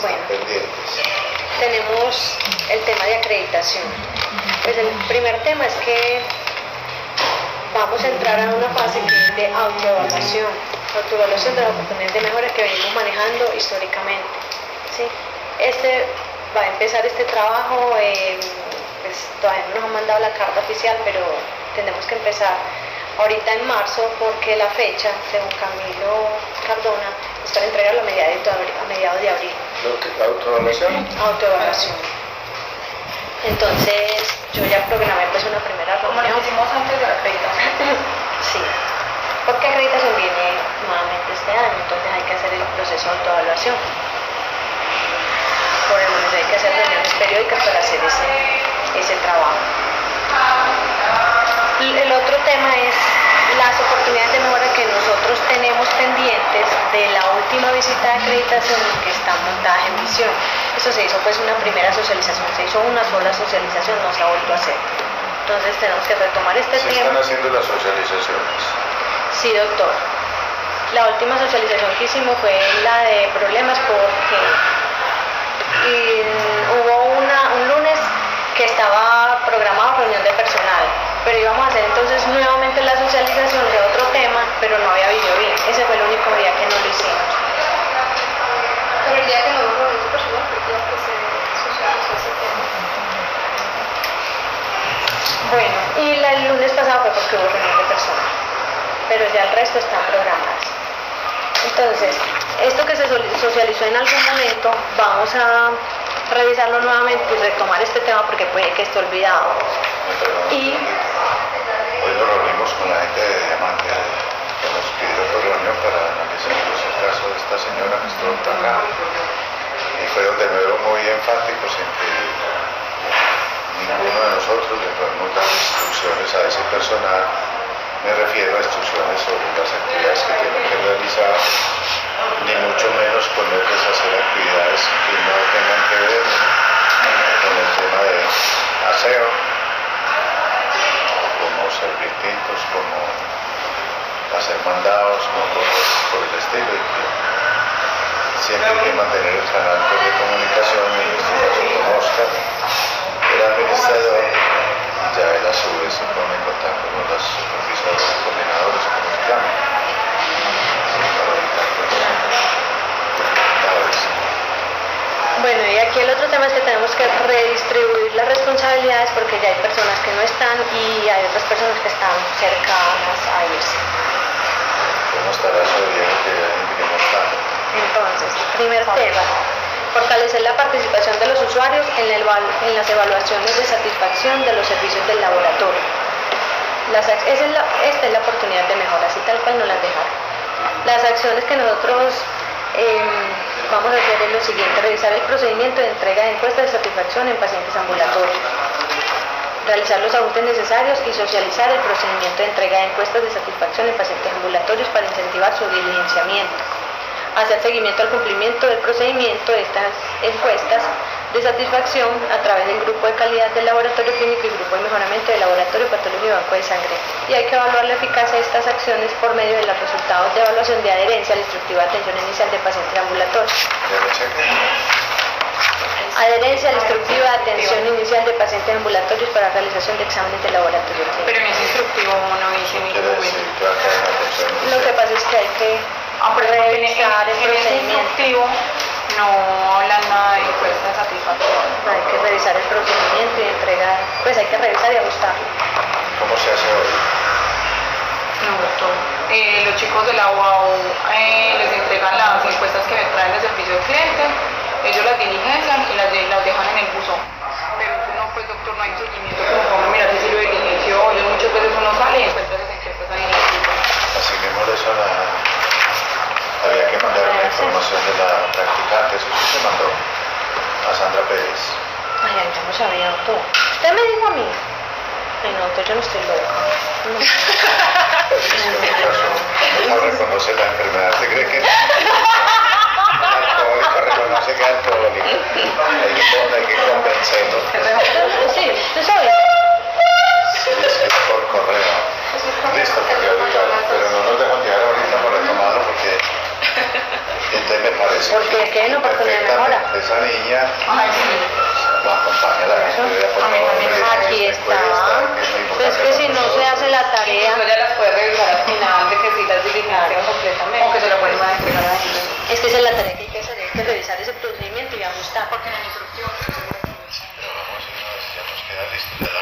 Bueno, pendientes. tenemos el tema de acreditación. Pues el primer tema es que vamos a entrar a una fase que es de autoevaluación de las oportunidades de mejora que venimos manejando históricamente, ¿sí? Va a empezar este trabajo, pues todavía no nos han mandado la carta oficial, pero tenemos que empezar ahorita en marzo, porque la fecha, según Camilo Cardona, es para entregarlo a mediados de abril. ¿Autoevaluación? Autoevaluación. Entonces, yo ya programé pues una primera reunión. Como lo hicimos antes de la acreditación. Sí, porque acreditación viene nuevamente este año, entonces hay que hacer el proceso de autoevaluación. Por el momento hay que hacer reuniones periódicas para hacer ese trabajo. El otro tema es las oportunidades de mejora que nosotros tenemos pendientes de la última visita de acreditación que está montada en visión. Eso se hizo pues una primera socialización, se hizo una sola socialización, no se ha vuelto a hacer. Entonces tenemos que retomar este ¿Se tema. están haciendo las socializaciones? Sí, doctor. La última socialización que hicimos fue la de problemas porque hubo un lunes que estaba programado reunión de personal, pero íbamos a hacer entonces nuevamente la socialización de otro tema, pero no había video bien. Ese fue el único día que no lo hicimos. Pero el día que no hubo reunión de personal fue el día que se socializó ese tema. Bueno, y el lunes pasado fue porque hubo reunión de personal, pero ya el resto están programadas. Entonces, esto que se socializó en algún momento, vamos a revisarlo nuevamente y retomar este tema porque puede que esté olvidado. Y hoy nos reunimos con la gente de Diamante, que nos pidieron por reunión para analizar pues, el caso de esta señora que estuvo por acá. Y fue donde me veo muy enfáticos en que ninguno de nosotros le podemos dar instrucciones a ese personal. Me refiero a instrucciones sobre las actividades que tienen que realizar, ni mucho menos ponerles a hacer actividades que no tengan que ver con el tema de aseo, como servir tintos, como hacer mandados, como cosas por el estilo, y que siempre hay que mantener el canal de comunicación, en este caso con Oscar, el administrador, y ya él a su vez se pone en contacto con los supervisores, coordinadores, como se llama. bueno, y aquí el otro tema es que tenemos que redistribuir las responsabilidades porque ya hay personas que no están y hay otras personas que están cercanas a irse. ¿Cómo estará eso de bien que hay gente que no está? Entonces, primer tema, fortalecer la participación de los usuarios en las evaluaciones de satisfacción de los servicios del laboratorio. Esta es la oportunidad de mejora, así tal cual nos las dejaron. Las acciones que nosotros vamos a hacer es lo siguiente: revisar el procedimiento de entrega de encuestas de satisfacción en pacientes ambulatorios, realizar los ajustes necesarios y socializar el procedimiento de entrega de encuestas de satisfacción en pacientes ambulatorios para incentivar su diligenciamiento, hacer seguimiento al cumplimiento del procedimiento de estas encuestas de satisfacción a través del grupo de calidad del laboratorio clínico y grupo de mejoramiento del laboratorio patológico y banco de sangre. Y hay que evaluar la eficacia de estas acciones por medio de los resultados de evaluación de adherencia al instructivo de atención inicial de pacientes ambulatorios. Adherencia al instructivo de atención inicial de pacientes ambulatorios para realización de exámenes de laboratorio clínico. Pero en ese instructivo no dice en ningún momento. Lo que pasa es que hay que revisar el en ese procedimiento. instructivo no hablan nada de encuesta de satisfacción. Hay que revisar el procedimiento y entregar, pues hay que revisar y ajustar. ¿Cómo se hace hoy? No, doctor. Los chicos de la UAU les entregan las encuestas que me traen de servicio al cliente, ellos las diligencian y las dejan en el buzón. Pero no, pues doctor, no hay seguimiento como para mirar si lo diligenció. Muchas veces uno sale y encuentra esas encuestas ahí en el buzón. Así mismo eso había que mandar una información de la practicante, eso sí se mandó a Sandra Pérez. Ay, yo no sabía, doctor. ¿Usted me dijo a mí? Ay, no, entonces yo no estoy loca. No. Es que en mi caso no reconoce la enfermedad, se cree que el alcohólico reconoce que es alcohólico. Hay que convencerlo. Sí, ¿tú sabes? Sí, es que es por correo. Listo, porque ahorita, pero no nos dejan llegar ahorita para tomarlo porque entonces me parece Porque es que hay una oportunidad de mejora. envía, Ay, sí. lo acompaña a la gente, por favor, mire, Aquí esta está. encuesta, que es muy Pues es importante que si para no se nosotros. hace la tarea, Incluso ya las puede revisar al final de que sí las diligencias completamente. o que se la pueden entregar a ellos. es que esa es la tarea que hay que hacer, hay que revisar ese procedimiento y ajustar. Porque en el instructivo Pero vamos a ver si ya nos queda listo.